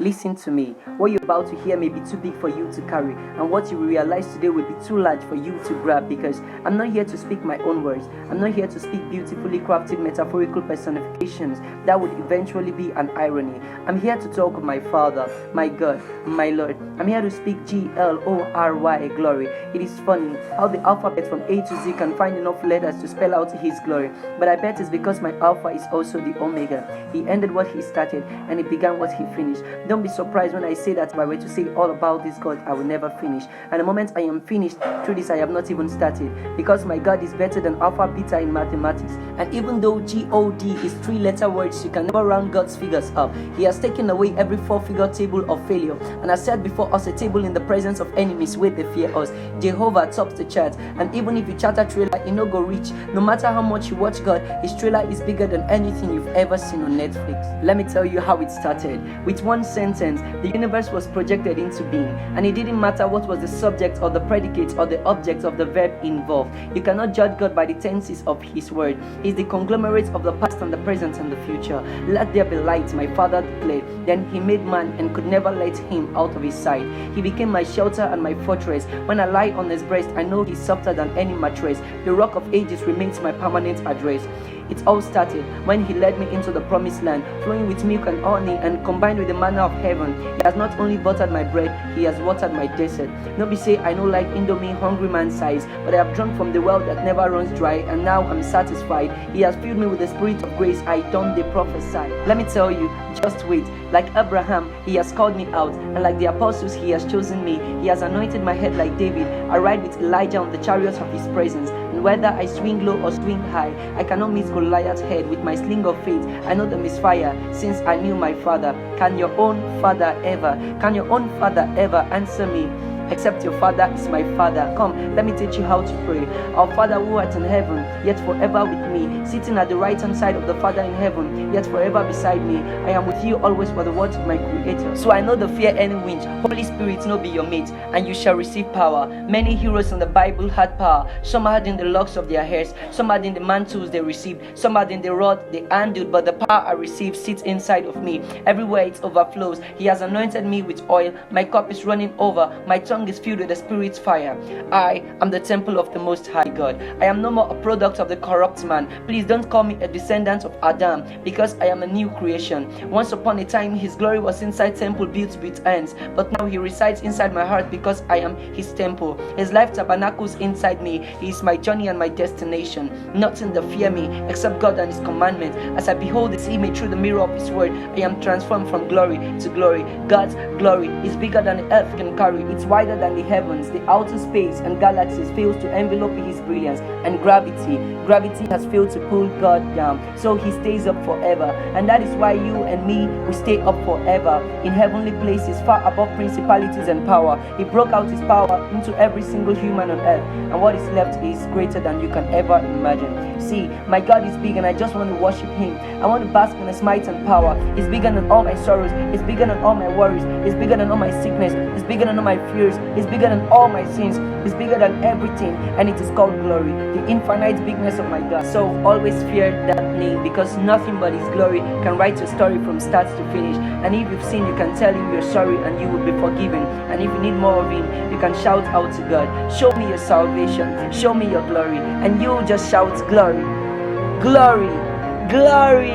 Listen to me. What you're about to hear may be too big for you to carry, and what you will realize today will be too large for you to grab, because I'm not here to speak my own words. I'm not here to speak beautifully crafted metaphorical personifications that would eventually be an irony. I'm here to talk of my Father, my God, my Lord. I'm here to speak Glory, glory. It is funny how the alphabet from A to Z can find enough letters to spell out His glory, but I bet it's because my Alpha is also the Omega. He ended what He started, and He began what He finished. Don't be surprised when I say that if I were to say all about this God, I will never finish. And the moment I am finished, through this I have not even started, because my God is better than alpha, beta in mathematics. And even though God is 3-letter words, you can never round God's figures up. He has taken away every 4-figure table of failure, and has set before us a table in the presence of enemies where they fear us. Jehovah tops the chart, and even if you charter trailer, it no go reach. No matter how much you watch God, His trailer is bigger than anything you've ever seen on Netflix. Let me tell you how it started. With one sentence, the universe was projected into being, and it didn't matter what was the subject or the predicate or the object of the verb involved. You cannot judge God by the tenses of His word. He's the conglomerate of the past and the present and the future. Let there be light, my Father declared. Then He made man and could never let him out of His sight. He became my shelter and my fortress. When I lie on His breast, I know He's softer than any mattress. The Rock of Ages remains my permanent address. It all started when He led me into the promised land, flowing with milk and honey and combined with the manna of heaven. He has not only buttered my bread, He has watered my desert. No be say I know like Indomie hungry man size, but I have drunk from the well that never runs dry, and now I'm satisfied. He has filled me with the spirit of grace. I done the prophesy. Let me tell you, just wait. Like Abraham, He has called me out, and like the apostles, He has chosen me. He has anointed my head like David. I ride with Elijah on the chariots of His presence, and whether I swing low or swing high, I cannot miss Goliath's head with my sling of faith. I know the misfire since I knew my Father. Can your own father ever answer me? Except your Father is my Father. Come, let me teach you how to pray. Our Father who art in heaven, yet forever with me, sitting at the right hand side of the Father in heaven, yet forever beside me. I am with you always for the words of my Creator. So I know the fear any wind. Holy Spirit, no be your mate, and you shall receive power. Many heroes in the Bible had power. Some had in the locks of their hairs, some had in the mantles they received, some had in the rod they handled, but the power I received sits inside of me. Everywhere it overflows. He has anointed me with oil. My cup is running over. My tongue is filled with the Spirit's fire. I am the temple of the Most High God. I am no more a product of the corrupt man. Please don't call me a descendant of Adam, because I am a new creation. Once upon a time, His glory was inside temple built with hands, but now He resides inside my heart because I am His temple. His life tabernacles inside me. He is my journey and my destination. Nothing to fear me except God and His commandment. As I behold His image through the mirror of His word, I am transformed from glory to glory. God's glory is bigger than the earth can carry. It's wider than the heavens. The outer space and galaxies fails to envelop His brilliance, and gravity has failed to pull God down. So He stays up forever, and that is why you and me will stay up forever in heavenly places, far above principalities and power. He broke out His power into every single human on earth, and what is left is greater than you can ever imagine. See, my God is big, and I just want to worship Him. I want to bask in His might and power. He's bigger than all my sorrows. He's bigger than all my worries. He's bigger than all my sickness. He's bigger than all my fears. He's bigger than all my sins. He's bigger than everything, and it is called glory, the infinite bigness of my God. So always fear that name, because nothing but His glory can write your story from start to finish. And if you've sinned, you can tell Him you're sorry and you will be forgiven. And if you need more of Him, you can shout out to God, show me your salvation, show me your glory, and you just shout glory, glory, glory.